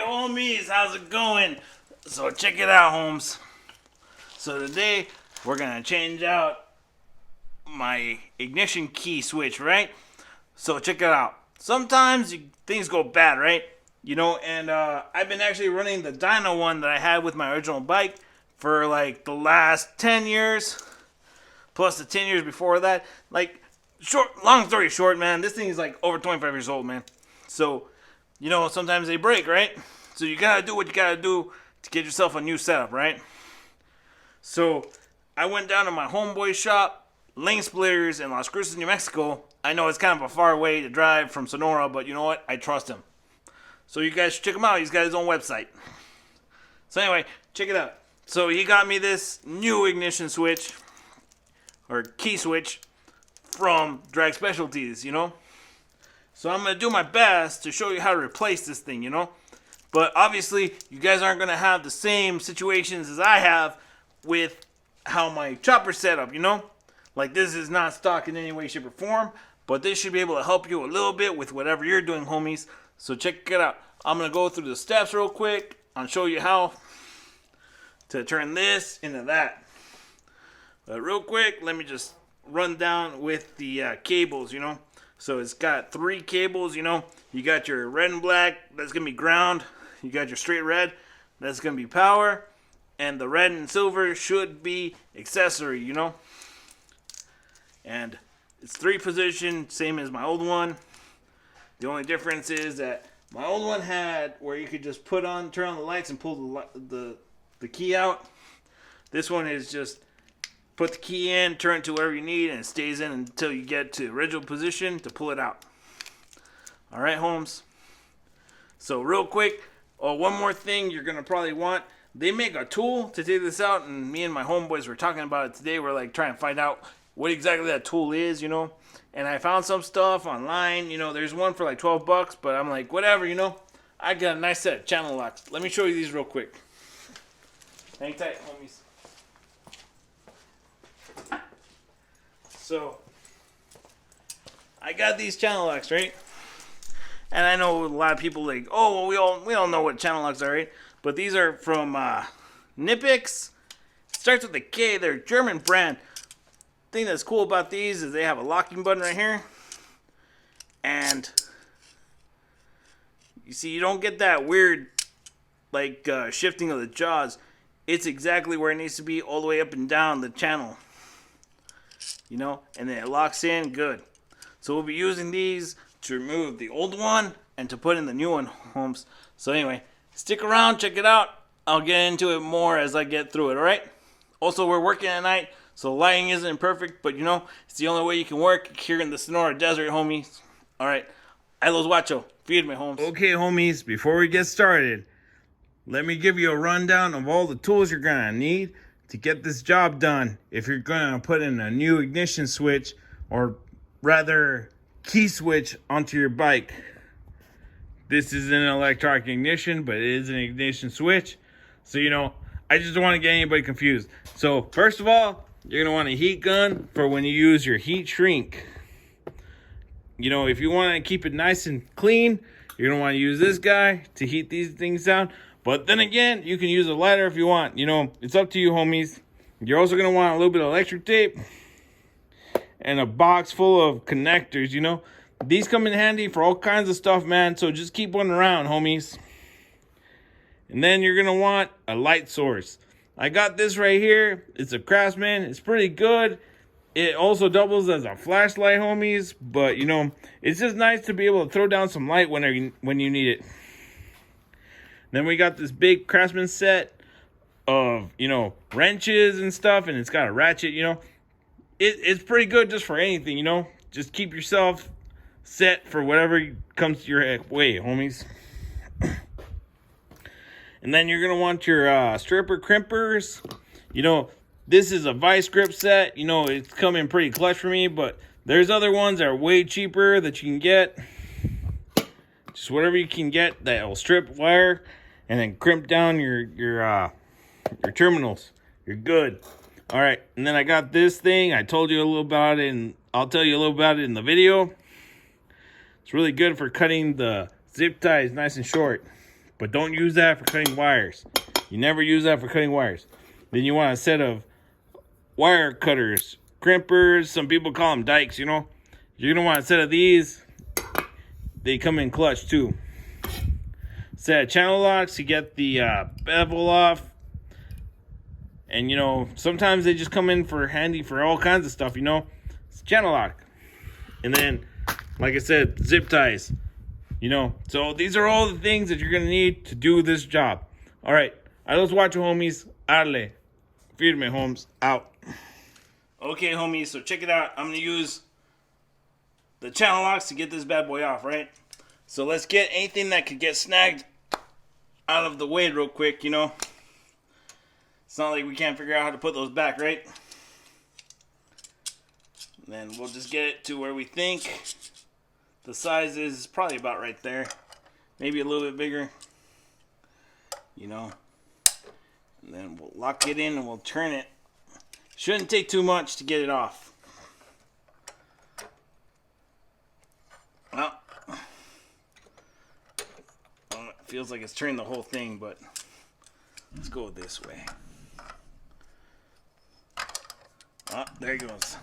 homies, how's it going? So check it out, Holmes. So today we're gonna change out my ignition key switch, right? So check it out. Sometimes things go bad, right? And I've been actually running the dyno one that I had with my original bike for like the last 10 years, plus the 10 years before that. Long story short, man, this thing is like over 25 years old, man. So, sometimes they break, right? So you gotta do what you gotta do to get yourself a new setup, right? So I went down to my homeboy's shop, Lane Splitters in Las Cruces, New Mexico. I know it's kind of a far way to drive from Sonora, but you know what? I trust him. So you guys should check him out. He's got his own website. So anyway, check it out. So he got me this new ignition switch, or key switch, from Drag Specialties, So I'm going to do my best to show you how to replace this thing, But obviously, you guys aren't going to have the same situations as I have with how my chopper's set up, Like, this is not stock in any way, shape, or form, but this should be able to help you a little bit with whatever you're doing, homies. So check it out. I'm going to go through the steps real quick and show you how to turn this into that. But real quick, let me just run down with the cables, So it's got 3 cables, You got your red and black, that's going to be ground. You got your straight red, that's going to be power. And the red and silver should be accessory, And it's 3 position, same as my old one. The only difference is that my old one had where you could just turn on the lights and pull the key out. This one is just put the key in, turn it to wherever you need, and it stays in until you get to the original position to pull it out. Alright, Holmes. So real quick, one more thing you're going to probably want. They make a tool to take this out, and me and my homeboys were talking about it today. We're like trying to find out what exactly that tool is, And I found some stuff online, there's one for like $12, but I'm like, whatever, I got a nice set of channel locks. Let me show you these real quick. Hang tight, homies. So, I got these channel locks, right? And I know a lot of people like, oh, well, we all know what channel locks are, right? But these are from Nipix. It starts with a K. They're a German brand. The thing that's cool about these is they have a locking button right here. And you see, you don't get that weird shifting of the jaws. It's exactly where it needs to be, all the way up and down the channel. And then it locks in good. So we'll be using these to remove the old one and to put in the new one, Holmes. So anyway, stick around, check it out. I'll get into it more as I get through it, alright? Also, we're working at night, so lighting isn't perfect, but it's the only way you can work here in the Sonora Desert, homies. Alright, ahí los guacho. Firme, Holmes. Okay, homies, before we get started, let me give you a rundown of all the tools you're going to need to get this job done if you're going to put in a new ignition switch, or rather key switch, onto your bike. This is an electronic ignition, but it is an ignition switch. So, I just don't want to get anybody confused. So, first of all, you're going to want a heat gun for when you use your heat shrink. If you want to keep it nice and clean, you're going to want to use this guy to heat these things down. But then again, you can use a lighter if you want. It's up to you, homies. You're also going to want a little bit of electric tape and a box full of connectors, These come in handy for all kinds of stuff, man. So just keep one around, homies. And then you're going to want a light source. I got this right here. It's a Craftsman. It's pretty good. It also doubles as a flashlight, homies. But, it's just nice to be able to throw down some light when you need it. Then we got this big Craftsman set of, wrenches and stuff. And it's got a ratchet, It's pretty good just for anything, Just keep yourself set for whatever comes your way, homies. And then you're going to want your stripper crimpers. This is a vice grip set. It's coming pretty clutch for me, but there's other ones that are way cheaper that you can get. Just whatever you can get that will strip wire and then crimp down your terminals. You're good. All right, and then I got this thing. I told you a little about it, and I'll tell you a little about it in the video. It's really good for cutting the zip ties nice and short. But don't use that for cutting wires. You never use that for cutting wires. Then you want a set of wire cutters, crimpers. Some people call them dikes, you know. You're going to want a set of these. They come in clutch too. Set of channel locks to get the bevel off. And, you know, sometimes they just come in for handy for all kinds of stuff, you know. It's channel lock. And then, like I said, zip ties. You know, so these are all the things that you're going to need to do this job. All right. Let's watch it, homies. Arle. Firme, Holmes. Out. Okay, homies. So check it out. I'm going to use the channel locks to get this bad boy off, right? So let's get anything that could get snagged out of the way real quick, you know. It's not like we can't figure out how to put those back, right? And then we'll just get it to where we think the size is probably about right there. Maybe a little bit bigger. You know. And then we'll lock it in and we'll turn it. Shouldn't take too much to get it off. Well, it feels like it's turning the whole thing, but let's go this way. Oh, there he goes.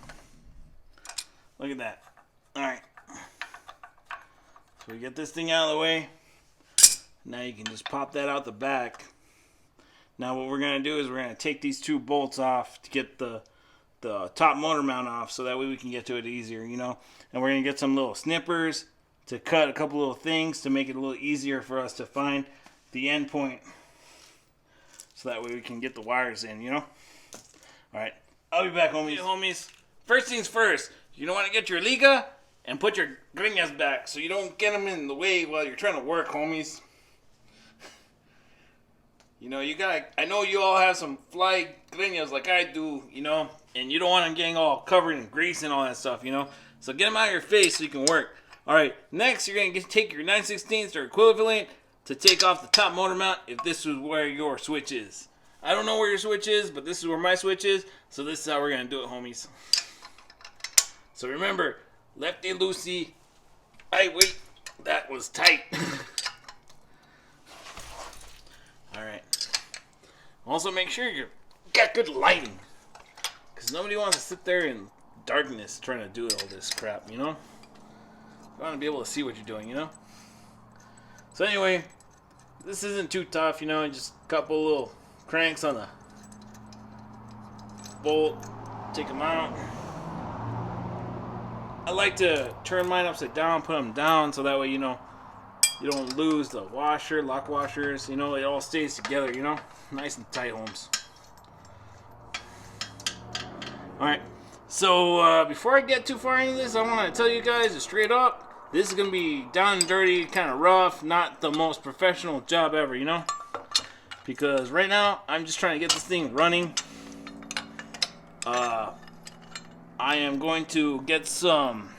Look at that. Alright. So we get this thing out of the way. Now you can just pop that out the back. Now what we're going to do is we're going to take these two bolts off to get the top motor mount off, so that way we can get to it easier, you know. And we're going to get some little snippers to cut a couple little things to make it a little easier for us to find the end point, so that way we can get the wires in, you know. Alright, I'll be back, homies. Hey, homies. First things first, you don't want to get your liga and put your greñas back so you don't get them in the way while you're trying to work, homies. You know, I know you all have some fly greñas like I do, you know, and you don't want them getting all covered in grease and all that stuff, you know. So get them out of your face so you can work. Alright, next you're going to take your 9/16 or equivalent to take off the top motor mount if this is where your switch is. I don't know where your switch is, but this is where my switch is, so this is how we're going to do it, homies. So remember, lefty loosey. Wait, that was tight. Alright. Also make sure you got good lighting, because nobody wants to sit there in darkness trying to do all this crap, you know? You want to be able to see what you're doing, you know? So anyway, this isn't too tough, you know, just a couple little cranks on the bolt, take them out. I like to turn mine upside down, put them down, so that way, you know, you don't lose the washer, lock washers, you know, it all stays together, you know? Nice and tight, homes. Alright, so before I get too far into this, I want to tell you guys straight up, this is going to be down and dirty, kind of rough, not the most professional job ever, you know? Because right now, I'm just trying to get this thing running. I am going to get some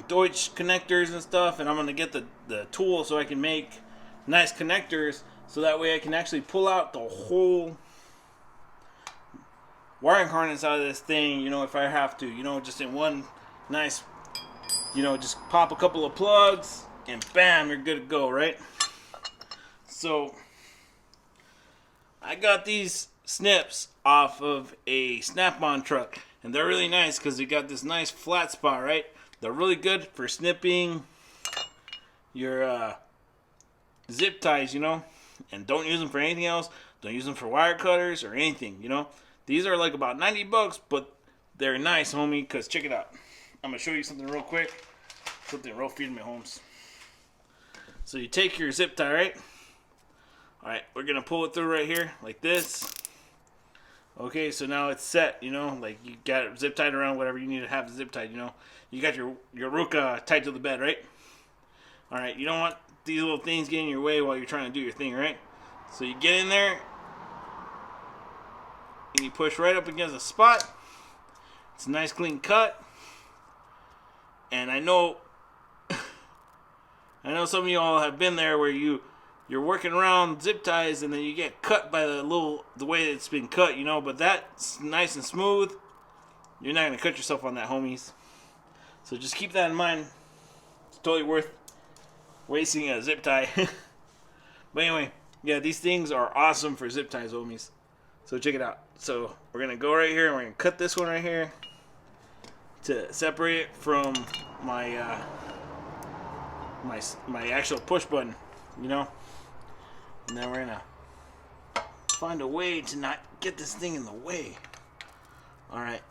Deutsch connectors and stuff, and I'm going to get the tool so I can make nice connectors, so that way I can actually pull out the whole wiring harness out of this thing, you know, if I have to, you know, just in one nice, you know, just pop a couple of plugs and bam, you're good to go, right? So I got these snips off of a Snap-on truck, and they're really nice because they got this nice flat spot, right? They're really good for snipping your zip ties, you know, and don't use them for anything else. Don't use them for wire cutters or anything, you know. These are like about $90, but they're nice, homie, because check it out. I'm going to show you something real quick. Something real Firme, homes. So you take your zip tie, right? Alright, we're going to pull it through right here, like this. Okay, so now it's set, you know, like you got it zip tied around whatever you need to have the zip tied, you know. You got your Ruka tied to the bed, right? Alright, you don't want these little things getting in your way while you're trying to do your thing, right? So you get in there, and you push right up against the spot. It's a nice clean cut. And I know some of you all have been there where you're working around zip ties and then you get cut by the way it's been cut, you know, but that's nice and smooth. You're not going to cut yourself on that, homies. So just keep that in mind. It's totally worth wasting a zip tie. But anyway, yeah, these things are awesome for zip ties, homies. So check it out. So we're gonna go right here and we're gonna cut this one right here to separate it from my my actual push button, you know. And then we're gonna find a way to not get this thing in the way. All right.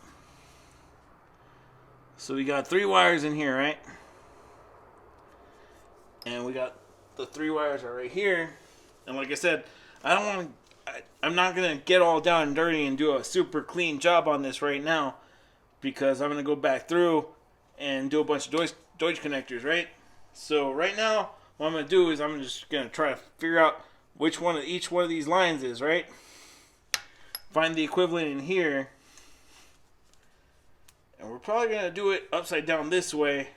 So we got 3 wires in here, right? And we got the 3 wires are right here. And like I said, I'm not gonna get all down and dirty and do a super clean job on this right now, because I'm gonna go back through and do a bunch of Deutsch connectors, right? So right now, what I'm gonna do is I'm just gonna try to figure out which one of each one of these lines is, right? Find the equivalent in here, and we're probably gonna do it upside down this way.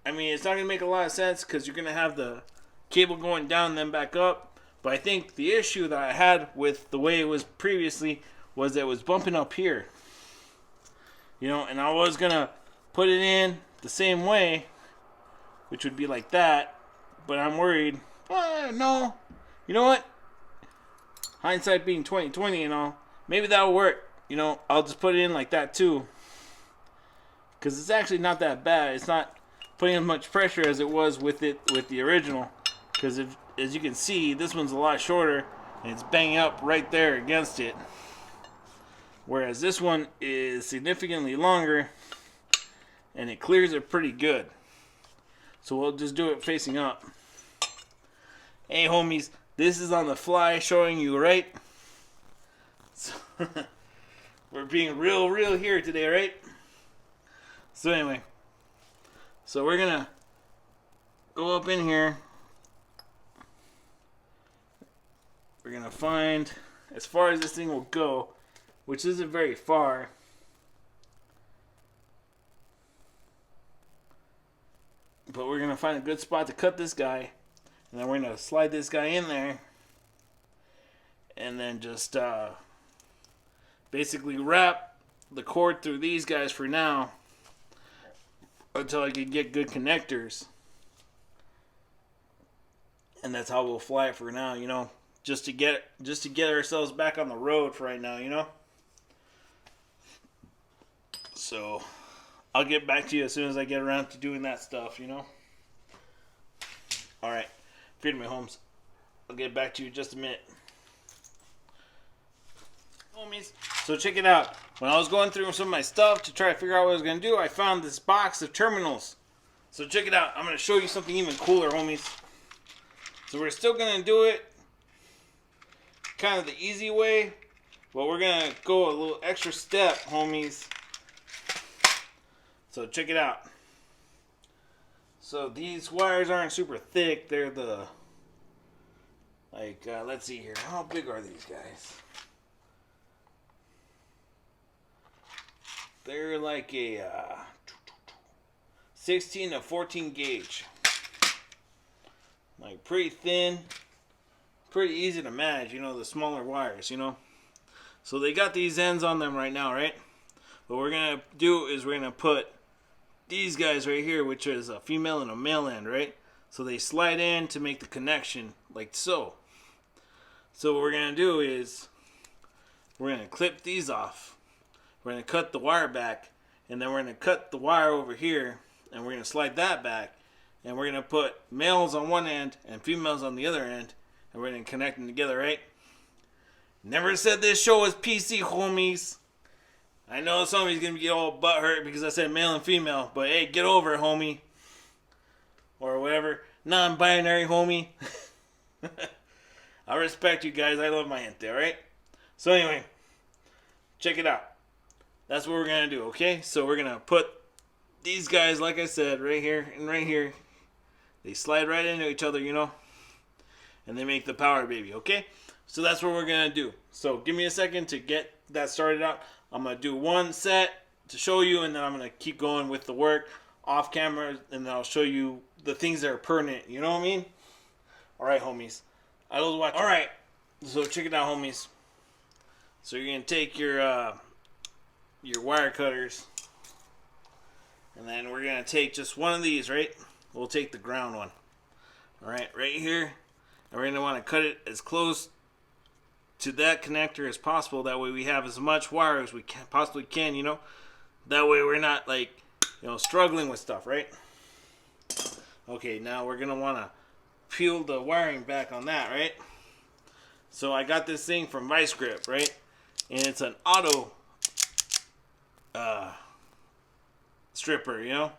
I mean, it's not gonna make a lot of sense because you're gonna have the cable going down and then back up. But I think the issue that I had with the way it was previously was that it was bumping up here. You know, and I was gonna put it in the same way, which would be like that. But I'm worried. No. You know what? Hindsight being 20/20 and all, maybe that'll work. You know, I'll just put it in like that too. Because it's actually not that bad. It's not putting as much pressure as it was with the original. Because as you can see, this one's a lot shorter and it's banging up right there against it. Whereas this one is significantly longer and it clears it pretty good. So we'll just do it facing up. Hey homies, this is on the fly showing you, right? So we're being real here today, right? So anyway, so we're gonna go up in here. We're gonna find as far as this thing will go, which isn't very far. But we're gonna find a good spot to cut this guy, and then we're gonna slide this guy in there, and then just basically wrap the cord through these guys for now until I can get good connectors. And that's how we'll fly it for now, you know. Just to get ourselves back on the road for right now, you know. So I'll get back to you as soon as I get around to doing that stuff, you know. All right, Firme homes. I'll get back to you in just a minute, homies. So check it out. When I was going through some of my stuff to try to figure out what I was gonna do, I found this box of terminals. So check it out. I'm gonna show you something even cooler, homies. So we're still gonna do it kind of the easy way, but we're gonna go a little extra step, homies. So check it out. So these wires aren't super thick. They're the let's see here. How big are these guys? They're like a 16 to 14 gauge. Like pretty thin. Pretty easy to manage, you know, the smaller wires, you know. So they got these ends on them right now, right? What we're going to do is we're going to put these guys right here, which is a female and a male end, right? So they slide in to make the connection, like so. So what we're going to do is we're going to clip these off. We're going to cut the wire back, and then we're going to cut the wire over here, and we're going to slide that back, and we're going to put males on one end and females on the other end, and we're going to connect them together, right? Never said this show was PC, homies. I know somebody's going to get all butthurt because I said male and female, but hey, get over it, homie. Or whatever. Non-binary, homie. I respect you guys. I love my gente, alright? So anyway, check it out. That's what we're going to do, okay? So we're going to put these guys, like I said, right here and right here. They slide right into each other, you know? And they make the power baby, okay? So that's what we're going to do. So give me a second to get that started out. I'm going to do one set to show you, and then I'm going to keep going with the work off camera, and then I'll show you the things that are pertinent. You know what I mean? All right, homies. I was watching. All right. So check it out, homies. So you're going to take your wire cutters, and then we're going to take just one of these, right? we'll take the ground one. Alright, right here. And we're going to want to cut it as close to that connector as possible. That way we have as much wire as we possibly can, you know. That way we're not like, you know, struggling with stuff, right? Okay, now we're going to want to peel the wiring back on that, right? So I got this thing from Vice Grip, right? And it's an auto stripper, you know?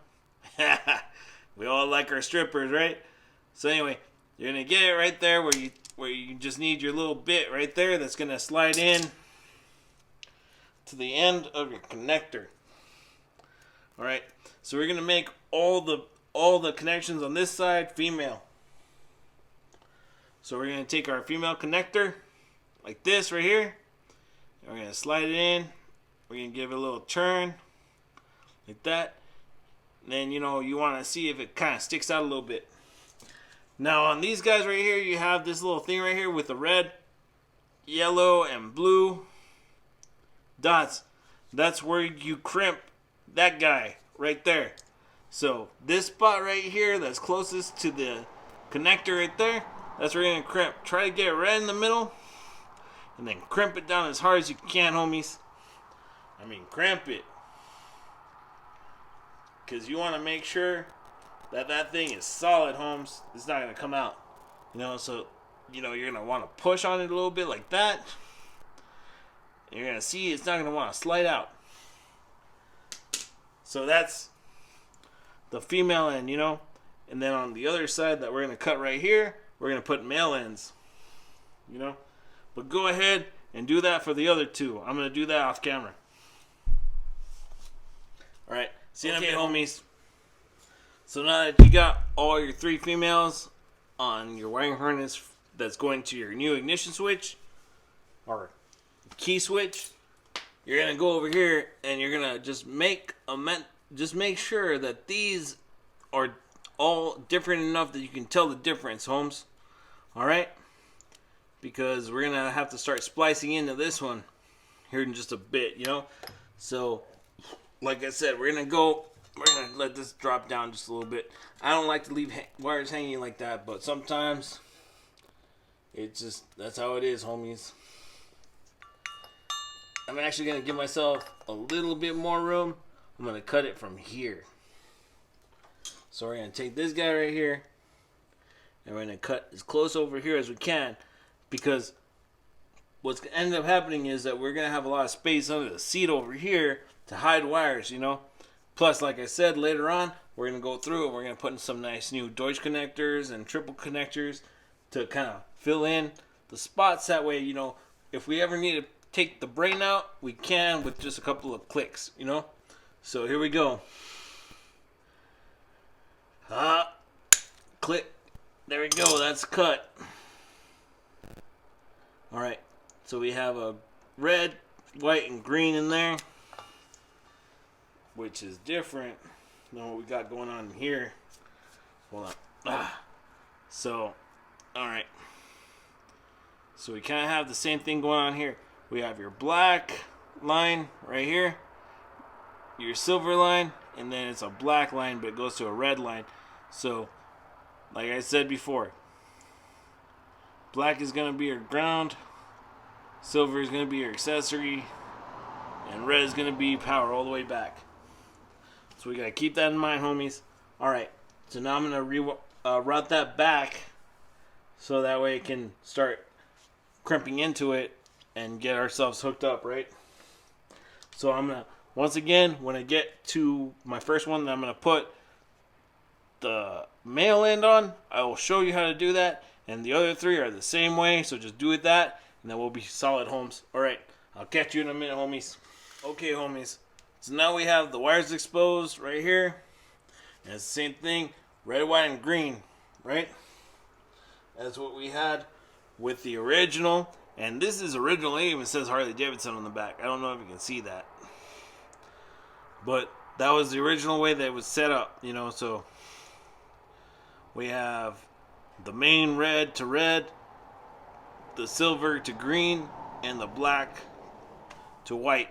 We all like our strippers, right? So anyway, you're going to get it right there where you just need your little bit right there that's going to slide in to the end of your connector. Alright, so we're going to make all the connections on this side female. So we're going to take our female connector like this right here. And we're going to slide it in. We're going to give it a little turn like that. And then, you know, you want to see if it kind of sticks out a little bit. Now on these guys right here, you have this little thing right here with the red, yellow, and blue dots. That's where you crimp that guy right there. So this spot right here that's closest to the connector right there, that's where you're going to crimp. Try to get it right in the middle and then crimp it down as hard as you can, homies. I mean, crimp it. Because you want to make sure that that thing is solid, homes. It's not going to come out. You know, so, you know, you're going to want to push on it a little bit like that. And you're going to see it's not going to want to slide out. So that's the female end, you know. And then on the other side that we're going to cut right here, we're going to put male ends. You know. But go ahead and do that for the other two. I'm going to do that off camera. Alright. See you in a bit, homies. So now that you got all your three females on your wiring harness that's going to your new ignition switch or key switch, you're gonna go over here and you're gonna just make sure that these are all different enough that you can tell the difference, homes. All right, because we're gonna have to start splicing into this one here in just a bit, you know. So, like I said, we're gonna let this drop down just a little bit. I don't like to leave wires hanging like that, but sometimes it's just, that's how it is, homies. I'm actually going to give myself a little bit more room. I'm going to cut it from here. So we're going to take this guy right here, and we're going to cut as close over here as we can, because what's going to end up happening is that we're going to have a lot of space under the seat over here to hide wires, you know. Plus, like I said, later on, we're going to go through and we're going to put in some nice new Deutsch connectors and triple connectors to kind of fill in the spots. That way, you know, if we ever need to take the brain out, we can with just a couple of clicks, you know. So here we go. Click. There we go. That's cut. All right. So we have a red, white, and green in there, which is different than what we got going on here. Hold on. So, all right. So we kind of have the same thing going on here. We have your black line right here, your silver line, and then it's a black line, but it goes to a red line. So, like I said before, black is going to be your ground, silver is going to be your accessory, and red is going to be power all the way back. So we got to keep that in mind, homies. Alright, so now I'm going to route that back so that way it can start crimping into it and get ourselves hooked up, right? So I'm going to, once again, when I get to my first one that I'm going to put the male end on, I will show you how to do that. And the other three are the same way, so just do it that, and then we'll be solid, homes. Alright, I'll catch you in a minute, homies. Okay, homies. So now we have the wires exposed right here. And it's the same thing, red, white, and green, right? That's what we had with the original. And this is original. It even says Harley Davidson on the back. I don't know if you can see that. But that was the original way that it was set up, you know. So we have the main red to red, the silver to green, and the black to white.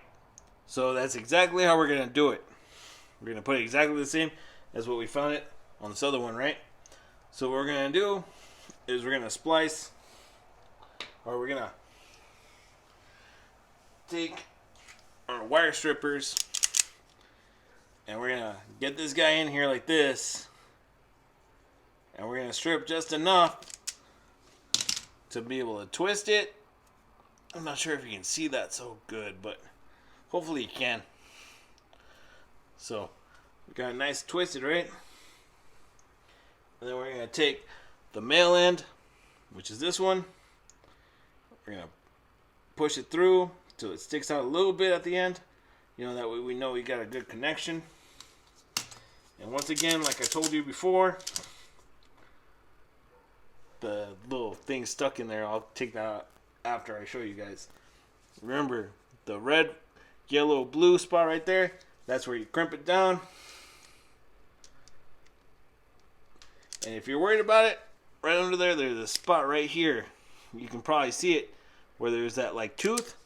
So that's exactly how we're going to do it. We're going to put it exactly the same as what we found it on this other one, right? So what we're gonna do is we're gonna splice, or we're gonna take our wire strippers and we're gonna get this guy in here like this, and we're gonna strip just enough to be able to twist it. I'm not sure if you can see that so good, but hopefully you can. So we got a nice twisted, right? And then we're going to take the male end, which is this one. We're going to push it through till it sticks out a little bit at the end. You know, that way we know we got a good connection. And once again, like I told you before, the little thing stuck in there, I'll take that out after I show you guys. Remember, the red, yellow, blue spot right there, that's where you crimp it down. And if you're worried about it, right under there, there's a spot right here. You can probably see it where there's that like tooth.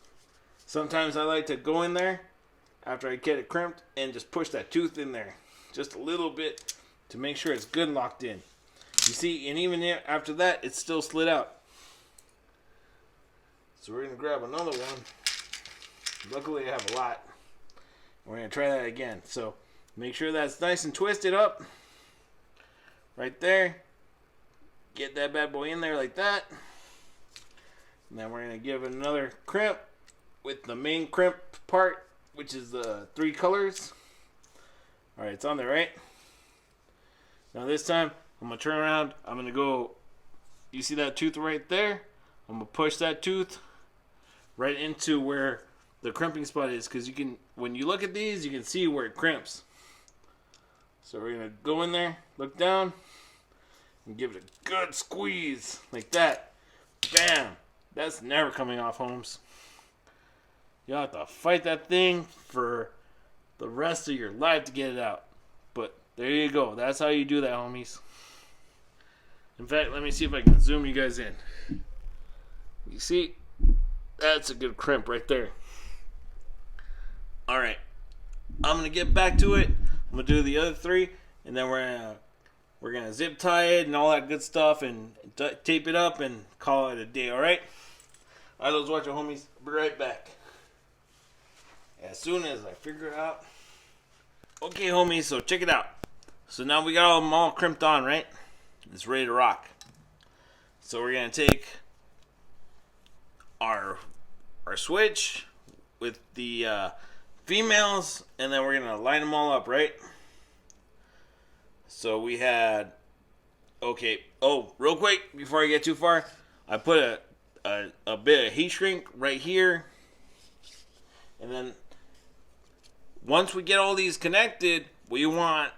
Sometimes I like to go in there after I get it crimped and just push that tooth in there just a little bit to make sure it's good locked in. You see, and even after that, it's still slid out. So we're going to grab another one. Luckily I have a lot. We're going to try that again. So make sure that's nice and twisted up. Right there. Get that bad boy in there like that. And then we're going to give it another crimp with the main crimp part, which is the 3 colors. Alright, it's on there, right? Now this time, I'm going to turn around. I'm going to go, you see that tooth right there? I'm going to push that tooth right into where the crimping spot is, because you can, when you look at these, you can see where it crimps. So we're going to go in there, look down, and give it a good squeeze, like that. Bam! That's never coming off, Holmes. You'll have to fight that thing for the rest of your life to get it out. But there you go. That's how you do that, homies. In fact, let me see if I can zoom you guys in. You see? That's a good crimp right there. Alright. I'm going to get back to it. I'm going to do the other 3. And then we're gonna zip tie it and all that good stuff and tape it up and call it a day, alright? Alright, those watching, homies. I'll be right back. As soon as I figure it out. Okay, homies, so check it out. So now we got them all crimped on, right? It's ready to rock. So we're gonna take our switch with the females, and then we're gonna line them all up, right? So we had, okay, oh, real quick, before I get too far, I put a bit of heat shrink right here, and then once we get all these connected, we want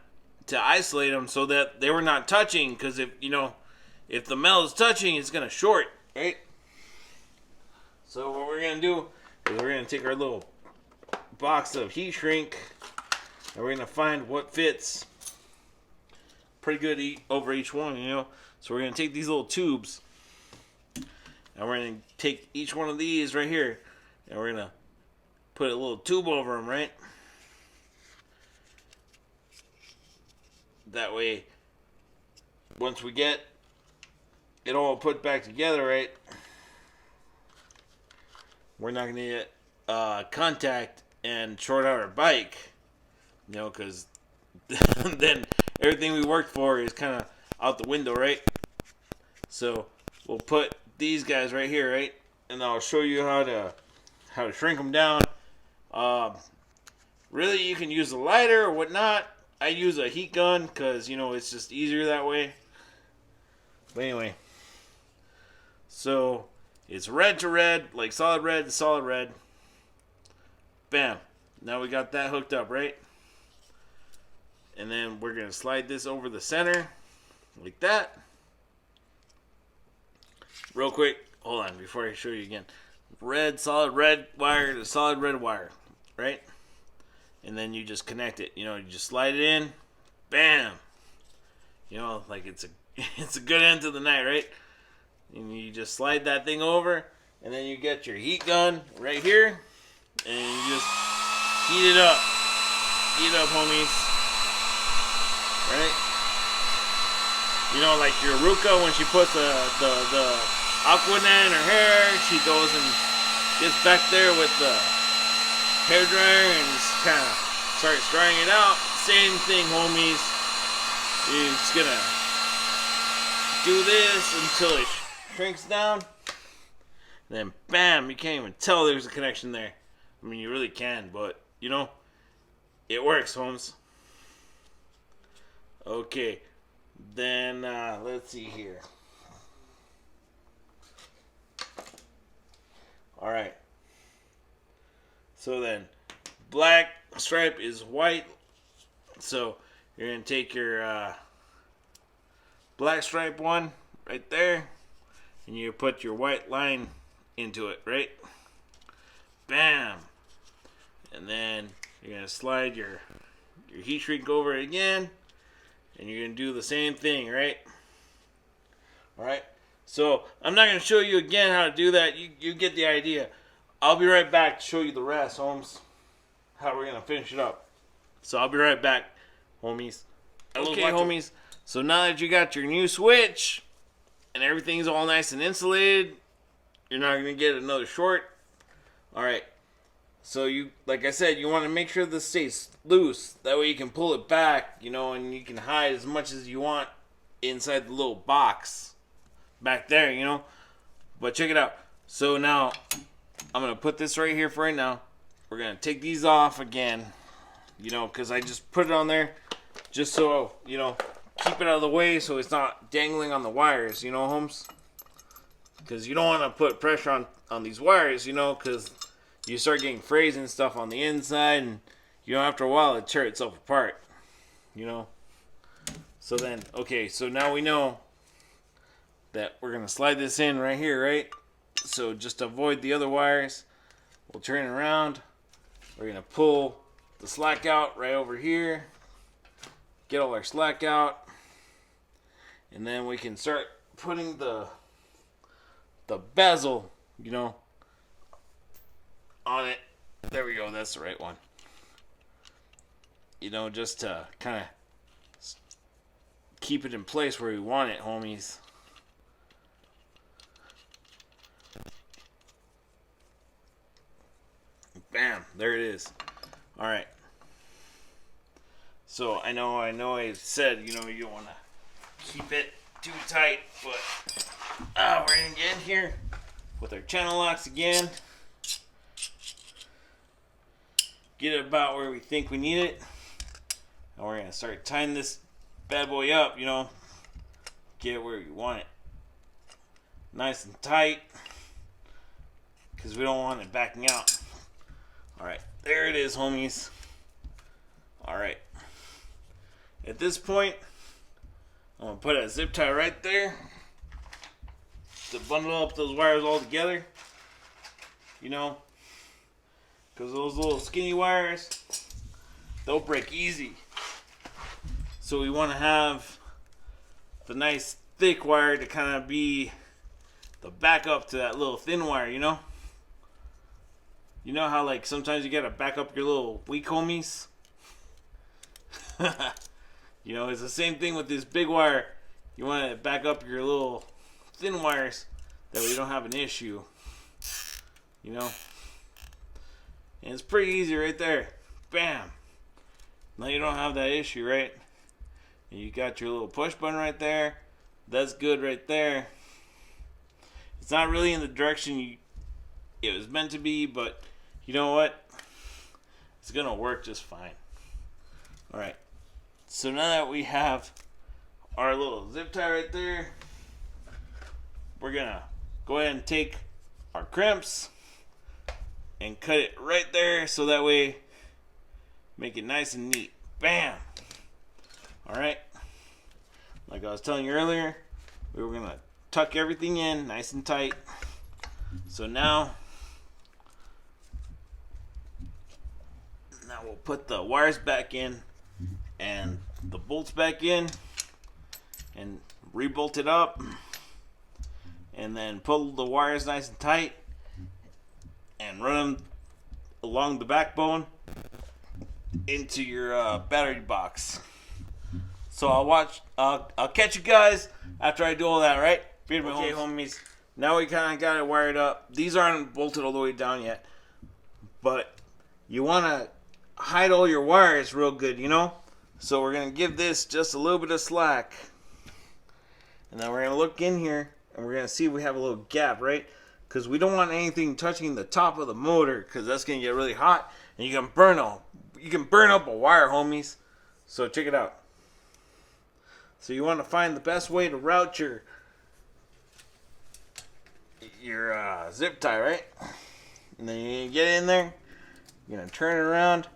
to isolate them so that they were not touching, because if the metal is touching, it's going to short, right? So what we're going to do is we're going to take our little box of heat shrink, and we're going to find what fits pretty good over each one, So we're going to take these little tubes, and we're going to take each one of these right here, and we're going to put a little tube over them, right? That way, once we get it all put back together, right, we're not going to get contact and short out our bike, because then everything we worked for is kind of out the window, right? So we'll put these guys right here, right? And I'll show you how to shrink them down. Really, you can use a lighter or whatnot. I use a heat gun because, it's just easier that way. But anyway. So it's red to red, like solid red to solid red. Bam. Now we got that hooked up, right? And then we're going to slide this over the center like that. Real quick, hold on before I show you again. Solid red wire to solid red wire, right? And then you just connect it. You just slide it in. Bam. Like it's a good end to the night, right? And you just slide that thing over, and then you get your heat gun right here, and you just heat it up. Heat it up, homies. Right? You know, like your Ruka, when she puts the Aquanet in her hair, she goes and gets back there with the hair dryer and just kind of starts drying it out. Same thing, homies. You're just gonna do this until it shrinks down. Then bam, you can't even tell there's a connection there. I mean, you really can, but you know, it works, Holmes. Okay, then let's see here. All right. So then, black stripe is white. So you're gonna take your black stripe one right there, and you put your white line into it, right? Bam. And then you're gonna slide your heat shrink over it again, and you're gonna do the same thing, right? All right. So I'm not gonna show you again how to do that. You get the idea. I'll be right back to show you the rest, Holmes. How we're gonna finish it up. So I'll be right back, homies. Okay, homies. So now that you got your new switch and everything's all nice and insulated, you're not gonna get another short. All right. So you, like I said, you want to make sure this stays loose. That way you can pull it back, you know, and you can hide as much as you want inside the little box back there, you know. But check it out. So now I'm gonna put this right here for right now. We're gonna take these off again, you know, because I just put it on there just so, you know, keep it out of the way so it's not dangling on the wires, you know, Holmes. Because you don't want to put pressure on these wires, you know, because you start getting frays and stuff on the inside, and you know, after a while it tears itself apart, you know. So then, okay, so now we know that we're gonna slide this in right here, right? So just to avoid the other wires, we'll turn it around. We're gonna pull the slack out right over here, get all our slack out, and then we can start putting the bezel, you know, on it. There we go, that's the right one. You know, just to kind of keep it in place where we want it, homies. Bam, there it is. All right. So I know I said, you know, you don't want to keep it too tight, but we're gonna get in here with our channel locks again. Get it about where we think we need it, and we're gonna start tying this bad boy up, you know, get it where you want it, nice and tight, because we don't want it backing out. All right, there it is, homies. All right, at this point I'm gonna put a zip tie right there to bundle up those wires all together, you know, because those little skinny wires, they'll break easy. So we want to have the nice thick wire to kind of be the backup to that little thin wire, you know? You know how, like, sometimes you gotta back up your little weak homies? You know, it's the same thing with this big wire. You want to back up your little thin wires, that way you don't have an issue, you know? And it's pretty easy right there. Bam. Now you don't have that issue, right? And you got your little push button right there. That's good right there. It's not really in the direction it was meant to be, but you know what? It's gonna work just fine. Alright. So now that we have our little zip tie right there, we're gonna go ahead and take our crimps and cut it right there, so that way make it nice and neat. Bam. Alright, like I was telling you earlier, we were gonna tuck everything in nice and tight. So now we'll put the wires back in and the bolts back in and re-bolt it up, and then pull the wires nice and tight and run them along the backbone into your battery box. So I'll catch you guys after I do all that, right? Okay, homies. Now we kind of got it wired up. These aren't bolted all the way down yet, but you want to hide all your wires real good, you know? So we're going to give this just a little bit of slack. And then we're going to look in here and we're going to see if we have a little gap, right? Because we don't want anything touching the top of the motor because that's going to get really hot and you can burn up a wire, homies. So check it out. So you want to find the best way to route your zip tie, right? And then you get in there. You're going to turn it around.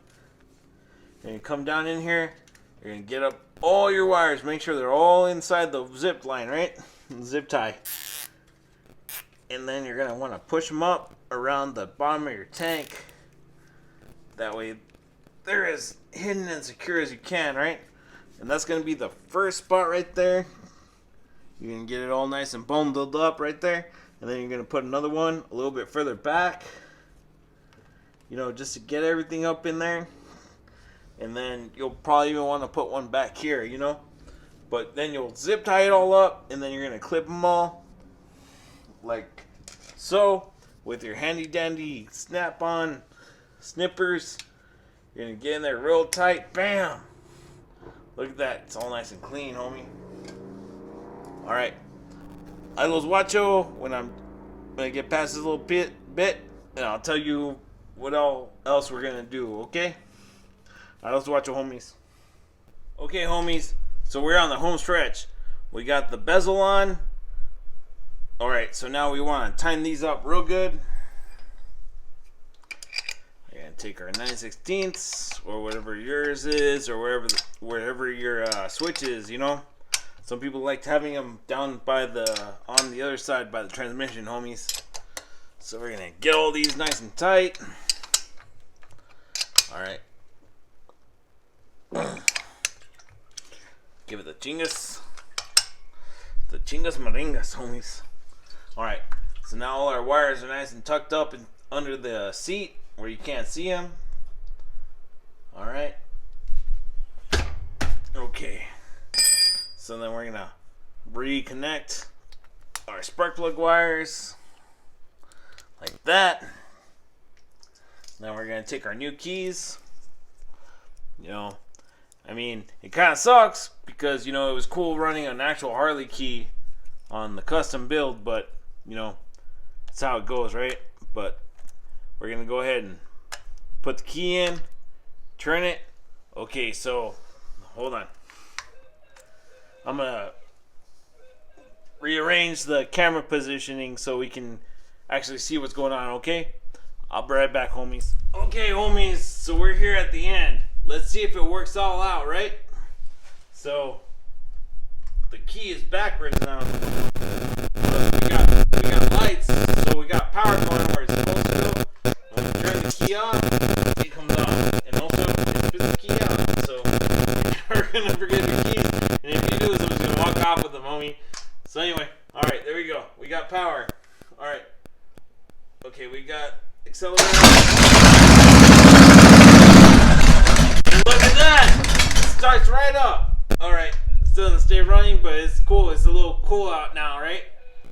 And you come down in here. You're going to get up all your wires. Make sure they're all inside the zip line, right? Zip tie. And then you're going to want to push them up around the bottom of your tank. That way they're as hidden and secure as you can, right? And that's going to be the first spot right there. You're going to get it all nice and bundled up right there. And then you're going to put another one a little bit further back. You know, just to get everything up in there. And then you'll probably even want to put one back here, you know. But then you'll zip tie it all up. And then you're going to clip them all. Like so. With your handy dandy snap-on snippers. You're going to get in there real tight. Bam! Look at that. It's all nice and clean, homie. Alright. I los watcho when I get past this little bit, and I'll tell you what else we're going to do, okay? Alright, let's watch it, homies. Okay, homies. So we're on the home stretch. We got the bezel on. Alright, so now we want to tighten these up real good. We're going to take our 9/16 or whatever yours is, or wherever your switch is, you know. Some people like having them down by on the other side by the transmission, homies. So we're going to get all these nice and tight. Alright. Give it the chingas. The chingas maringas, homies. Alright. So now all our wires are nice and tucked up and under the seat where you can't see them. Alright. Okay. So then we're going to reconnect our spark plug wires. Like that. Now we're going to take our new keys. You know, I mean, it kind of sucks because, you know, it was cool running an actual Harley key on the custom build, but, you know, that's how it goes, right? But we're going to go ahead and put the key in, turn it. Okay, so hold on. I'm going to rearrange the camera positioning so we can actually see what's going on, okay? I'll be right back, homies. Okay, homies, so we're here at the end. Let's see if it works all out, right? So, the key is backwards now. We got lights, so we got power going where it's supposed to go. When we turn the key on, the key comes on. And also, it spits the key out. So, we're going to forget the key. And if you do, someone's going to walk off with them, homie. So anyway, alright, there we go. We got power. Alright. Okay, we got accelerator. And look at that! It starts right up. Alright. Still doesn't stay running, but it's cool. It's a little cool out now, right?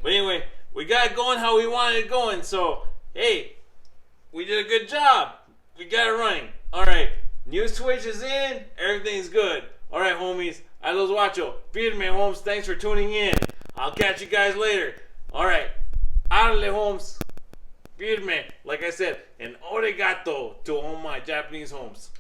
But anyway, we got it going how we wanted it going. So, hey, we did a good job. We got it running. Alright. New switch is in. Everything's good. Alright, homies. I los watcho. Firme, homes. Thanks for tuning in. I'll catch you guys later. Alright. Arale, homes. Firme. Like I said, an arigato to all my Japanese homes.